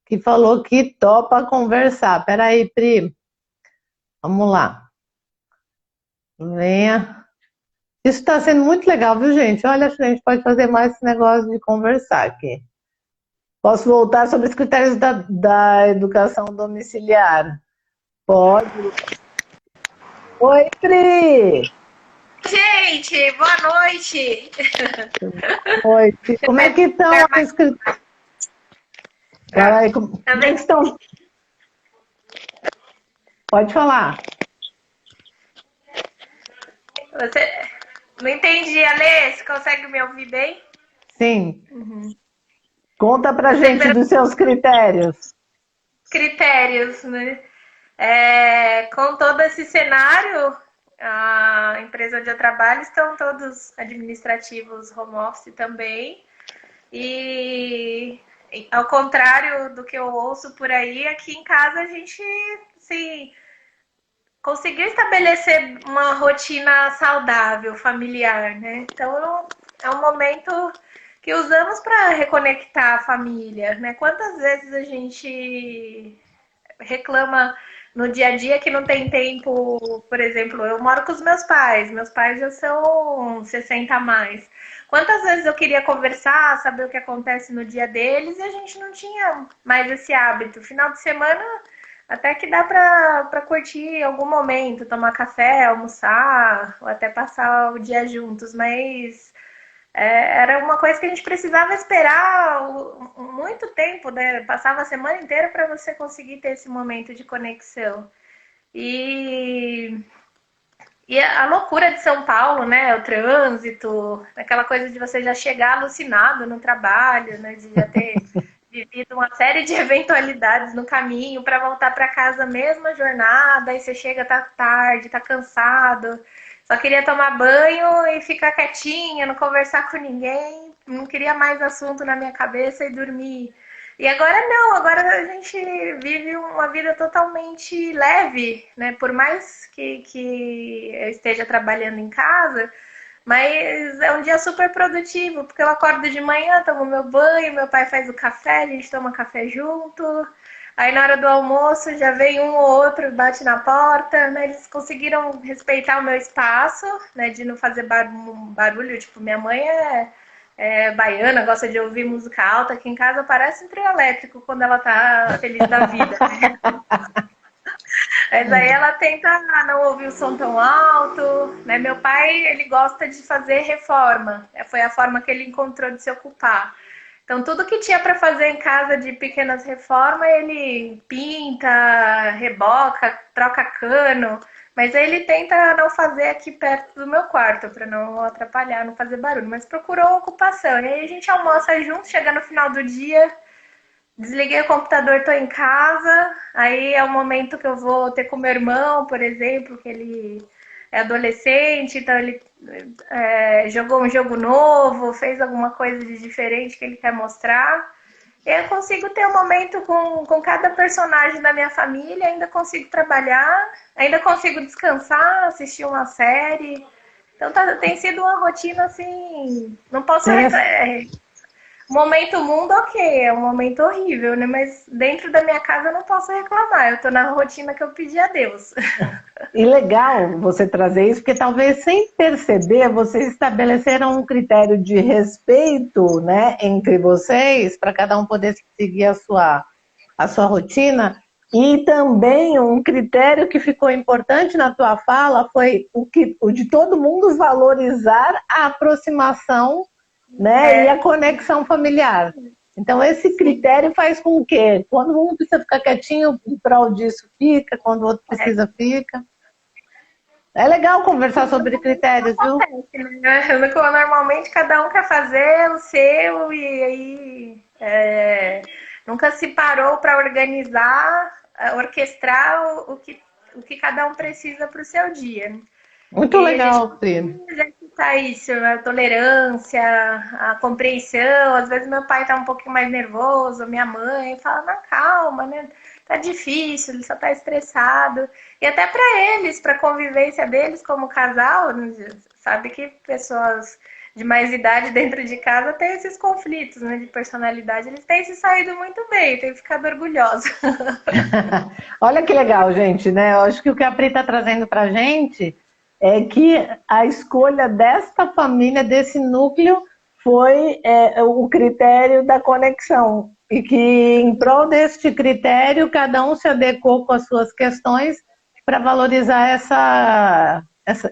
que falou que topa conversar. Peraí, Pri. Vamos lá. Venha. Isso está sendo muito legal, viu, gente? Olha, a gente pode fazer mais esse negócio de conversar aqui. Posso voltar sobre os critérios da educação domiciliar? Pode. Oi, Pri! Gente, boa noite! Oi, como é que estão os critérios? Peraí, como é que estão? Pode falar. Você... Não entendi, Ale, você consegue me ouvir bem? Sim. Conta pra gente dos seus critérios. Critérios, né? Com todo esse cenário, a empresa onde eu trabalho estão todos administrativos home office também. E ao contrário do que eu ouço por aí, aqui em casa a gente, sim, conseguiu estabelecer uma rotina saudável, familiar, né? Então é um momento que usamos para reconectar a família, né? Quantas vezes a gente reclama no dia a dia que não tem tempo, por exemplo, eu moro com os meus pais já são 60 a mais. Quantas vezes eu queria conversar, saber o que acontece no dia deles e a gente não tinha mais esse hábito. Final de semana até que dá para curtir algum momento, tomar café, almoçar, ou até passar o dia juntos, mas era uma coisa que a gente precisava esperar muito tempo, né? Passava a semana inteira para você conseguir ter esse momento de conexão. E a loucura de São Paulo, né? O trânsito, aquela coisa de você já chegar alucinado no trabalho, né? De já ter vivido uma série de eventualidades no caminho para voltar para casa mesma jornada, aí você chega, tá tarde, tá cansado, só queria tomar banho e ficar quietinha, não conversar com ninguém, não queria mais assunto na minha cabeça e dormir. E agora não, agora a gente vive uma vida totalmente leve, né? Por mais que eu esteja trabalhando em casa, mas é um dia super produtivo, porque eu acordo de manhã, tomo meu banho, meu pai faz o café, a gente toma café junto. Aí na hora do almoço já vem um ou outro, bate na porta, né? Eles conseguiram respeitar o meu espaço, né? De não fazer barulho, tipo, minha mãe é baiana, gosta de ouvir música alta. Aqui em casa parece um trio elétrico quando ela tá feliz da vida, né? Mas aí ela tenta não ouvir o som tão alto, né? Meu pai, ele gosta de fazer reforma. Foi a forma que ele encontrou de se ocupar. Então, tudo que tinha para fazer em casa de pequenas reformas, ele pinta, reboca, troca cano. Mas aí ele tenta não fazer aqui perto do meu quarto, para não atrapalhar, não fazer barulho. Mas procurou ocupação. E aí a gente almoça junto, chega no final do dia, desliguei o computador, tô em casa. Aí é o momento que eu vou ter com meu irmão, por exemplo, que ele é adolescente, então ele jogou um jogo novo, fez alguma coisa de diferente que ele quer mostrar. Eu consigo ter um momento com cada personagem da minha família, ainda consigo trabalhar, ainda consigo descansar, assistir uma série. Então tem sido uma rotina assim, não posso... Momento mundo, ok, é um momento horrível, né? Mas dentro da minha casa eu não posso reclamar, eu tô na rotina que eu pedi a Deus. E legal você trazer isso, porque talvez sem perceber, vocês estabeleceram um critério de respeito, né, entre vocês, para cada um poder seguir a sua rotina. E também um critério que ficou importante na tua fala foi o de todo mundo valorizar a aproximação, né, e a conexão familiar. Então, esse critério faz com que, quando um precisa ficar quietinho, em prol disso fica, quando o outro precisa, fica. É legal conversar sobre critérios, viu? Normalmente, cada um quer fazer o seu e aí nunca se parou para organizar, orquestrar o que cada um precisa para o seu dia. Muito legal, Pri. Exercitar isso, a tolerância, a compreensão. Às vezes meu pai tá um pouquinho mais nervoso, minha mãe fala, na calma, né? Tá difícil, ele só tá estressado. E até para eles, para a convivência deles como casal, sabe que pessoas de mais idade dentro de casa têm esses conflitos, né, de personalidade. Eles têm se saído muito bem, têm ficado orgulhosos. Olha que legal, gente, né? Eu acho que o que a Pri tá trazendo pra gente é que a escolha desta família, desse núcleo, foi o critério da conexão. E que, em prol deste critério, cada um se adequou com as suas questões para valorizar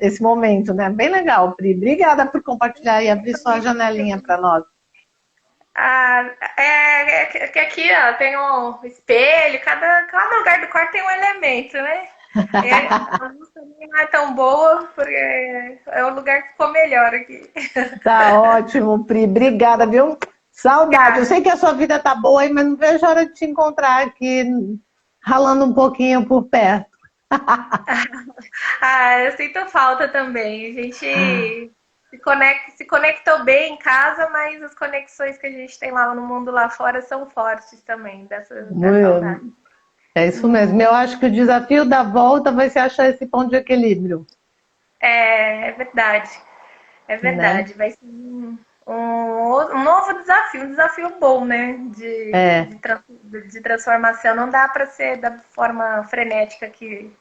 esse momento, né? Bem legal, Pri. Obrigada por compartilhar e abrir sua janelinha para nós. Que aqui ó, tem um espelho, cada lugar do quarto tem um elemento, né? A luz também não é tão boa, porque é o lugar que ficou melhor aqui. Tá ótimo, Pri. Obrigada, viu? Saudade. Eu sei que a sua vida tá boa aí, mas não vejo a hora de te encontrar aqui, ralando um pouquinho por perto. Ah, eu sinto falta também. A gente se conectou bem em casa, mas as conexões que a gente tem lá no mundo lá fora são fortes também, da saudade. É isso mesmo. Eu acho que o desafio da volta vai ser achar esse ponto de equilíbrio, É verdade. É né? verdade. Vai ser um novo desafio, um desafio bom, né? É. De transformação. Não dá para ser da forma frenética que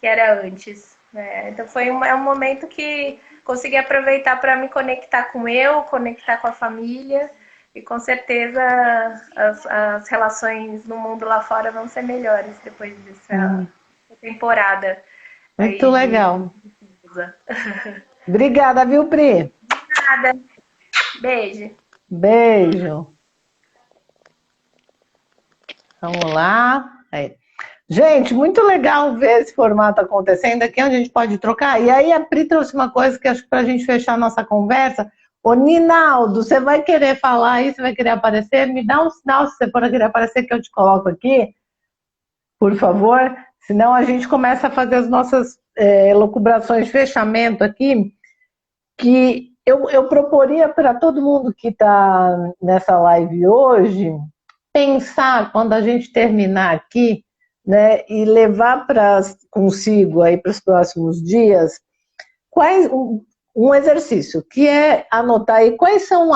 era antes, né? Então é um momento que consegui aproveitar para me conectar conectar com a família, e com certeza as relações no mundo lá fora vão ser melhores depois dessa temporada Muito aí legal. de... Obrigada, viu, Pri? Nada. Beijo. Beijo. Vamos lá. Aí. Gente, muito legal ver esse formato acontecendo aqui, onde a gente pode trocar. E aí a Pri trouxe uma coisa que acho que para a gente fechar a nossa conversa. Ô, Ninaldo, você vai querer falar aí? Você vai querer aparecer? Me dá um sinal se você for querer aparecer, que eu te coloco aqui, por favor. Senão a gente começa a fazer as nossas elucubrações de fechamento aqui, que eu proporia para todo mundo que está nessa live hoje pensar, quando a gente terminar aqui, né, e levar consigo aí para os próximos dias um exercício, que é anotar aí quais são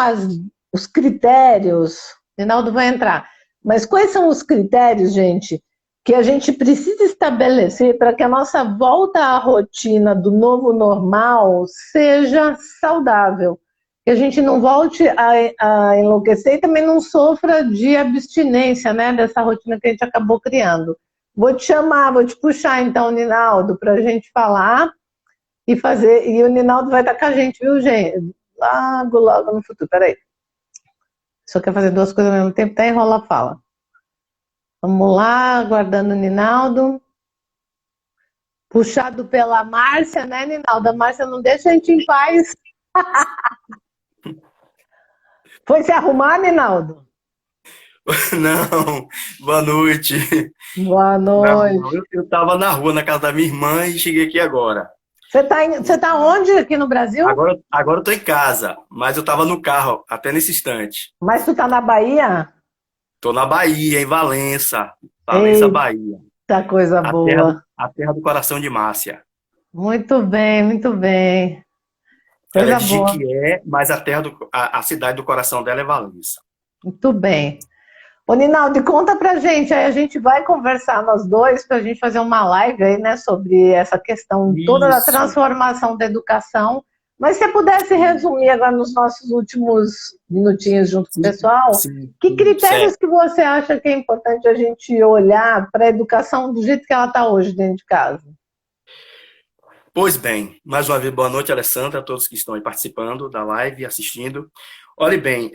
os critérios, Rinaldo vai entrar, mas quais são os critérios, gente, que a gente precisa estabelecer para que a nossa volta à rotina do novo normal seja saudável, que a gente não volte a enlouquecer e também não sofra de abstinência, né, dessa rotina que a gente acabou criando. Vou te chamar, vou te puxar então, Ninaldo, para a gente falar e fazer. E o Ninaldo vai estar com a gente, viu, gente? Logo no futuro. Peraí. Só quer fazer duas coisas ao mesmo tempo, até enrola a fala. Vamos lá, aguardando o Ninaldo. Puxado pela Márcia, né, Ninaldo? A Márcia não deixa a gente em paz. Foi se arrumar, Ninaldo? Não, boa noite. Boa noite. Eu estava na rua, na casa da minha irmã e cheguei aqui agora. Você tá onde aqui no Brasil? Agora eu estou em casa, mas eu estava no carro até nesse instante. Mas tu tá na Bahia? Estou na Bahia, em Valença. Valença, Bahia. Eita, coisa boa. A terra do coração de Márcia. Muito bem, muito bem. Ela é Coisa de boa. Jequié, mas a cidade do coração dela é Valença. Muito bem. Ô, Ninaldo, conta pra gente, aí a gente vai conversar nós dois pra gente fazer uma live aí, né, sobre essa questão toda da Isso. transformação da educação. Mas se você pudesse resumir agora nos nossos últimos minutinhos junto com o pessoal, Sim, que critérios certo. que você acha que é importante a gente olhar para a educação do jeito que ela está hoje dentro de casa? Pois bem, mais uma vez, boa noite, Alessandra, a todos que estão aí participando da live e assistindo. Olhe bem,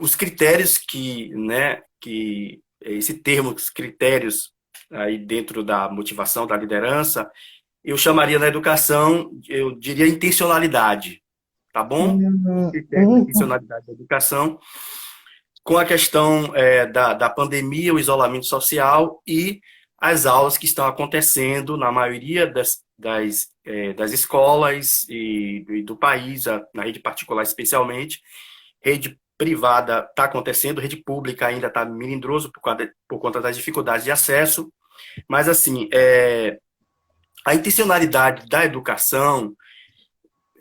os critérios que esse termo, os critérios aí dentro da motivação, da liderança, eu chamaria na educação, eu diria intencionalidade, tá bom? Os critérios da intencionalidade da educação, com a questão da pandemia, o isolamento social e as aulas que estão acontecendo na maioria das escolas e do país, na rede particular especialmente. Rede privada está acontecendo, rede pública ainda está melindroso por conta das dificuldades de acesso, mas assim, a intencionalidade da educação,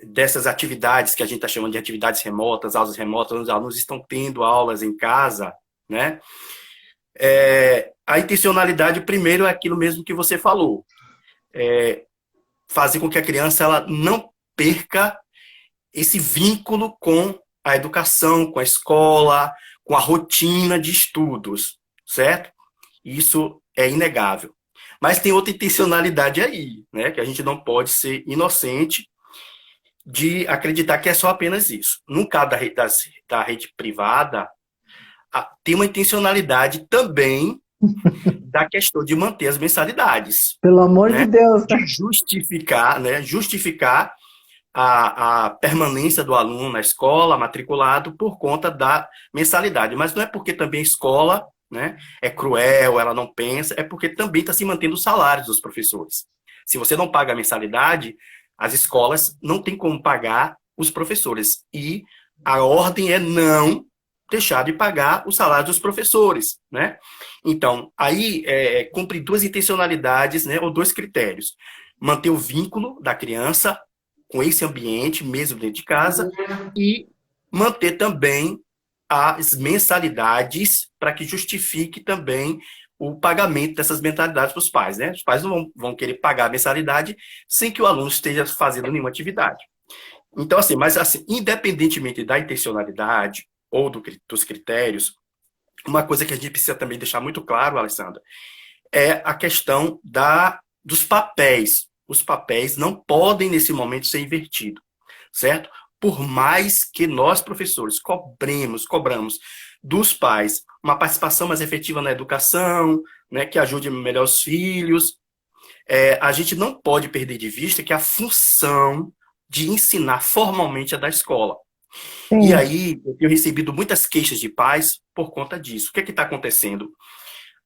dessas atividades que a gente está chamando de atividades remotas, aulas remotas, os alunos estão tendo aulas em casa, né? A intencionalidade, primeiro, é aquilo mesmo que você falou. Fazer com que a criança ela não perca esse vínculo com a educação, com a escola, com a rotina de estudos, certo? Isso é inegável. Mas tem outra intencionalidade aí, né? Que a gente não pode ser inocente de acreditar que é só apenas isso. No caso da rede privada, tem uma intencionalidade também da questão de manter as mensalidades, Pelo amor de né? Deus, De né? justificar, né? Justificar a permanência do aluno na escola, matriculado, por conta da mensalidade. Mas não é porque também a escola, né, é cruel, ela não pensa, é porque também está se mantendo os salários dos professores. Se você não paga a mensalidade, as escolas não têm como pagar os professores. E a ordem é não deixar de pagar o salário dos professores, né? Então, aí cumpre duas intencionalidades, né, ou dois critérios. Manter o vínculo da criança com esse ambiente, mesmo dentro de casa, e manter também as mensalidades para que justifique também o pagamento dessas mensalidades para os pais, né? Os pais não vão querer pagar a mensalidade sem que o aluno esteja fazendo nenhuma atividade. Então, assim, mas assim, independentemente da intencionalidade ou dos critérios, uma coisa que a gente precisa também deixar muito claro, Alessandra, é a questão dos papéis. Os papéis não podem, nesse momento, ser invertidos, certo? Por mais que nós, professores, cobramos dos pais uma participação mais efetiva na educação, né, que ajude melhor os filhos, a gente não pode perder de vista que a função de ensinar formalmente é da escola. E Sim. aí, eu tenho recebido muitas queixas de pais por conta disso. O que está acontecendo?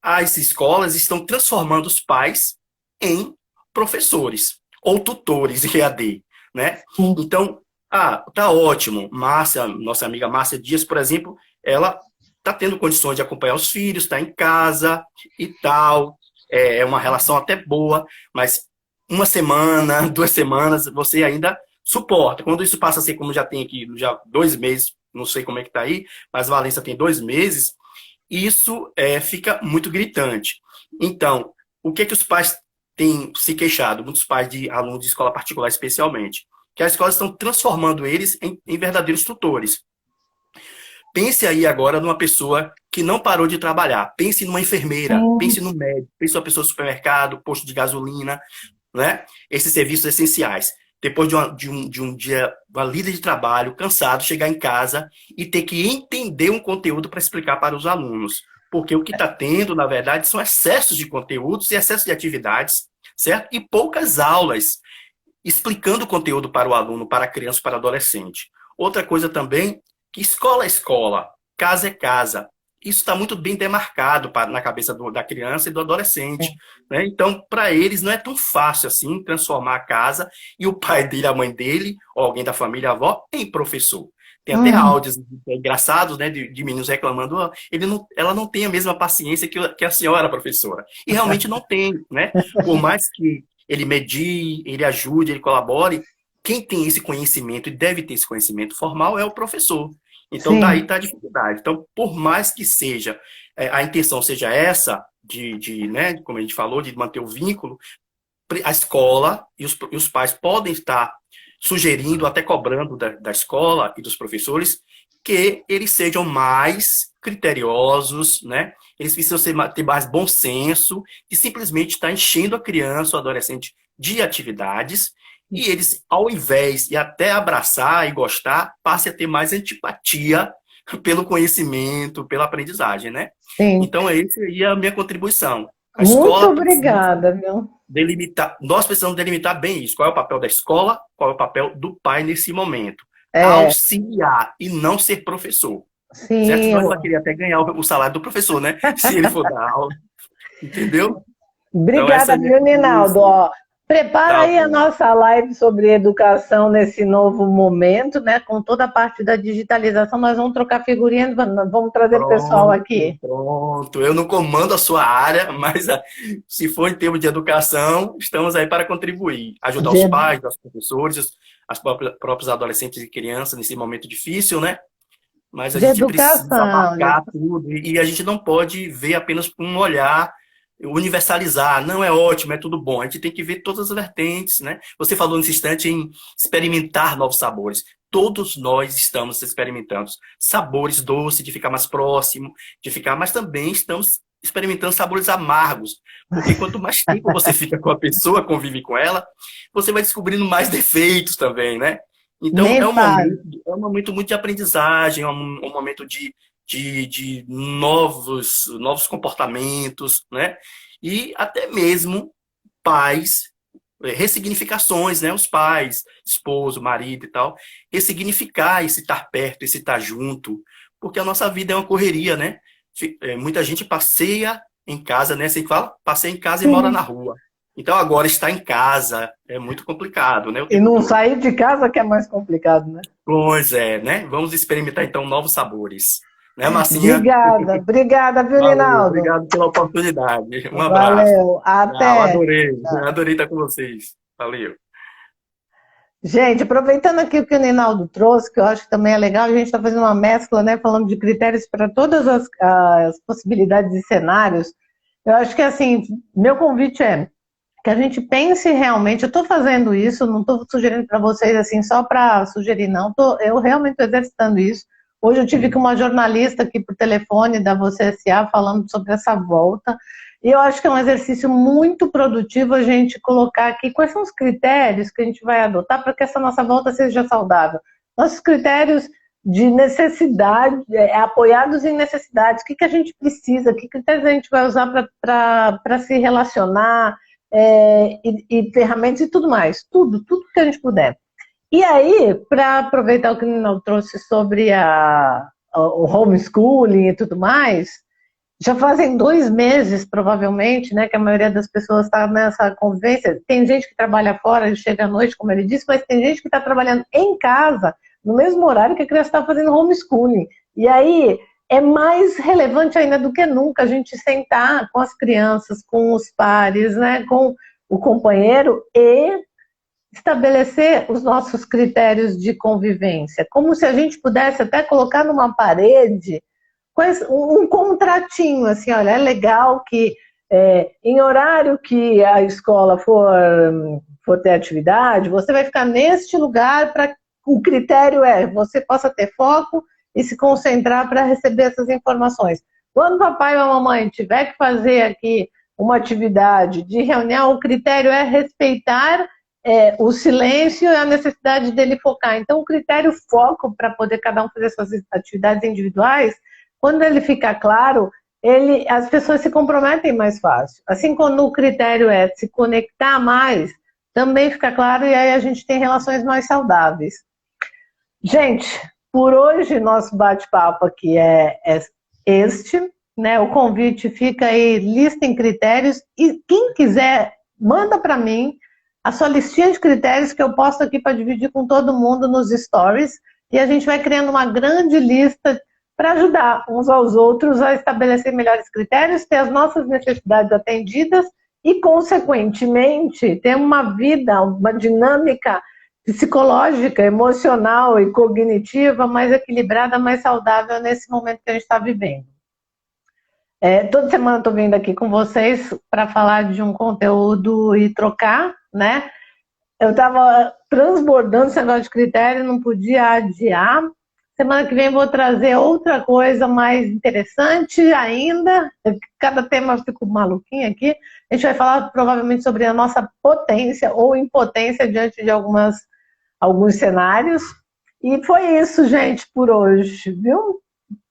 As escolas estão transformando os pais em professores ou tutores de EAD, né? Sim. Então, tá ótimo. Márcia, nossa amiga Márcia Dias, por exemplo, ela tá tendo condições de acompanhar os filhos, tá em casa e tal. É uma relação até boa, mas uma semana, 2 semanas, você ainda suporta. Quando isso passa a ser como já tem aqui, já 2 meses, não sei como é que tá aí, mas Valência tem 2 meses, isso fica muito gritante. Então, o que os pais têm se queixado? Muitos pais de alunos de escola particular, especialmente, que as escolas estão transformando eles em verdadeiros tutores. Pense aí agora numa pessoa que não parou de trabalhar. Pense numa enfermeira, Sim. pense no médico, pense numa pessoa do supermercado, posto de gasolina, né? Esses serviços essenciais. Depois de um dia, uma lida de trabalho, cansado, chegar em casa e ter que entender um conteúdo para explicar para os alunos. Porque o que está tendo, na verdade, são excessos de conteúdos e excessos de atividades, certo? E poucas aulas explicando o conteúdo para o aluno, para a criança, para o adolescente. Outra coisa também, que escola é escola, casa é casa. Isso está muito bem demarcado na cabeça da criança e do adolescente, né? Então, para eles, não é tão fácil assim transformar a casa e o pai dele, a mãe dele, ou alguém da família, a avó, em professor. Tem até Uhum. áudios engraçados, né, de meninos reclamando, ela não tem a mesma paciência que a senhora, professora. E realmente não tem, né? Por mais que ele medie, ele ajude, ele colabore, quem tem esse conhecimento e deve ter esse conhecimento formal é o professor. Então, daí Sim. está a dificuldade. Então, por mais que seja, a intenção seja essa, né, como a gente falou, de manter o vínculo, a escola e os pais podem estar sugerindo, até cobrando da escola e dos professores, que eles sejam mais criteriosos, né? Eles precisam ter mais bom senso e simplesmente estar enchendo a criança ou adolescente de atividades e eles, ao invés de até abraçar e gostar, passem a ter mais antipatia pelo conhecimento, pela aprendizagem, né? Sim. Então, essa aí é a minha contribuição. A Muito escola precisa obrigada, viu? nós precisamos delimitar bem isso. Qual é o papel da escola, qual é o papel do pai nesse momento. É, Auxiliar e não ser professor. Certo? sim. Senão ele vai querer até ganhar o salário do professor, né? Se ele for dar aula. Entendeu? Então, essa é Obrigada, a minha viu, Ninaldo? contribuição. Ó, prepara Tá aí a bom. nossa live sobre educação nesse novo momento, né? Com toda a parte da digitalização, nós vamos trocar figurinhas, vamos trazer o pessoal Pronto, aqui. pronto. Eu não comando a sua área, mas se for em termos de educação, estamos aí para contribuir. Ajudar os De, pais, os professores, os próprios adolescentes e crianças nesse momento difícil, né? Mas a de gente precisa educação. abarcar tudo e a gente não pode ver apenas com um olhar, universalizar. Não é ótimo, é tudo bom. A gente tem que ver todas as vertentes, né? Você falou nesse instante em experimentar novos sabores. Todos nós estamos experimentando sabores doces, de ficar mais próximo, mas também estamos experimentando sabores amargos. Porque quanto mais tempo você fica com a pessoa, convive com ela, você vai descobrindo mais defeitos também, né? Então, Nem faz. é um momento muito de aprendizagem, é um momento de novos comportamentos, né? E até mesmo pais, ressignificações, né? Os pais, esposo, marido e tal, ressignificar esse estar perto, esse estar junto, porque a nossa vida é uma correria, né? Muita gente passeia em casa, né? Você fala, passeia em casa e mora na rua. Então agora estar em casa é muito complicado, né? O E tempo não todo. sair de casa que é mais complicado, né? Pois é, né? Vamos experimentar então novos sabores. Né, Marcinha? Obrigada, obrigada, viu, Valeu, Ninaldo? obrigado pela oportunidade. Um abraço. Valeu, Tchau, até. adorei estar com vocês. Valeu. Gente, aproveitando aqui o que o Ninaldo trouxe, que eu acho que também é legal, a gente está fazendo uma mescla, né, falando de critérios para todas as possibilidades e cenários. Eu acho que, assim, meu convite é que a gente pense realmente, eu estou fazendo isso, não estou sugerindo para vocês, assim, só para sugerir, não, eu realmente estou exercitando isso. Hoje eu tive com uma jornalista aqui por telefone da Você S.A. falando sobre essa volta, e eu acho que é um exercício muito produtivo a gente colocar aqui quais são os critérios que a gente vai adotar para que essa nossa volta seja saudável. Nossos critérios de necessidade, apoiados em necessidades, o que a gente precisa, que critérios a gente vai usar para se relacionar, e ferramentas e tudo mais, tudo que a gente puder. E aí, para aproveitar o que o Ninaldo trouxe sobre o homeschooling e tudo mais, já fazem 2 meses, provavelmente, né, que a maioria das pessoas está nessa convivência. Tem gente que trabalha fora e chega à noite, como ele disse, mas tem gente que está trabalhando em casa, no mesmo horário que a criança está fazendo homeschooling. E aí, é mais relevante ainda do que nunca a gente sentar com as crianças, com os pares, né, com o companheiro e estabelecer os nossos critérios de convivência. Como se a gente pudesse até colocar numa parede um contratinho, assim, olha, é legal que em horário que a escola for ter atividade, você vai ficar neste lugar para o critério você possa ter foco e se concentrar para receber essas informações. Quando o papai ou a mamãe tiver que fazer aqui uma atividade de reunião, o critério é respeitar o silêncio e a necessidade dele focar. Então, o critério foco para poder cada um fazer suas atividades individuais, quando ele fica claro, as pessoas se comprometem mais fácil. Assim, quando o critério é se conectar mais, também fica claro e aí a gente tem relações mais saudáveis. Gente, por hoje nosso bate-papo aqui é este, né? O convite fica aí, listem critérios e quem quiser, manda para mim a sua listinha de critérios que eu posto aqui para dividir com todo mundo nos stories e a gente vai criando uma grande lista para ajudar uns aos outros a estabelecer melhores critérios, ter as nossas necessidades atendidas e, consequentemente, ter uma vida, uma dinâmica psicológica, emocional e cognitiva mais equilibrada, mais saudável nesse momento que a gente está vivendo. Toda semana estou vindo aqui com vocês para falar de um conteúdo e trocar, né? Eu estava transbordando esse negócio de critério, não podia adiar. Semana que vem vou trazer outra coisa mais interessante ainda. Cada tema eu fico maluquinha aqui. A gente vai falar provavelmente sobre a nossa potência ou impotência diante de alguns cenários. E foi isso, gente, por hoje, viu?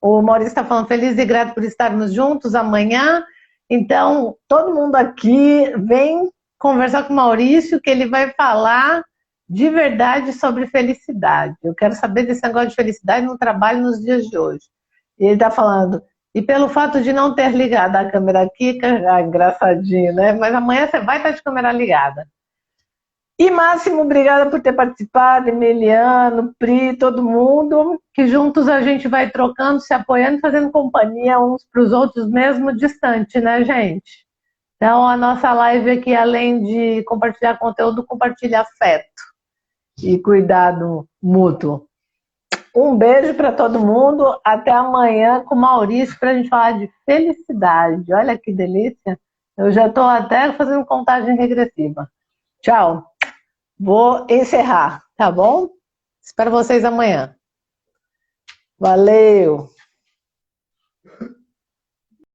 O Maurício está falando feliz e grato por estarmos juntos amanhã. Então, todo mundo aqui vem conversar com o Maurício, que ele vai falar de verdade sobre felicidade. Eu quero saber desse negócio de felicidade no trabalho nos dias de hoje. E ele está falando, e pelo fato de não ter ligado a câmera aqui, engraçadinho, né? Mas amanhã você vai estar de câmera ligada. E Máximo, obrigada por ter participado, Emiliano, Pri, todo mundo, que juntos a gente vai trocando, se apoiando, fazendo companhia uns para os outros, mesmo distante, né, gente? Então, a nossa live aqui, além de compartilhar conteúdo, compartilha afeto e cuidado mútuo. Um beijo para todo mundo, até amanhã com o Maurício para a gente falar de felicidade. Olha que delícia, eu já estou até fazendo contagem regressiva. Tchau. Vou encerrar, tá bom? Espero vocês amanhã. Valeu!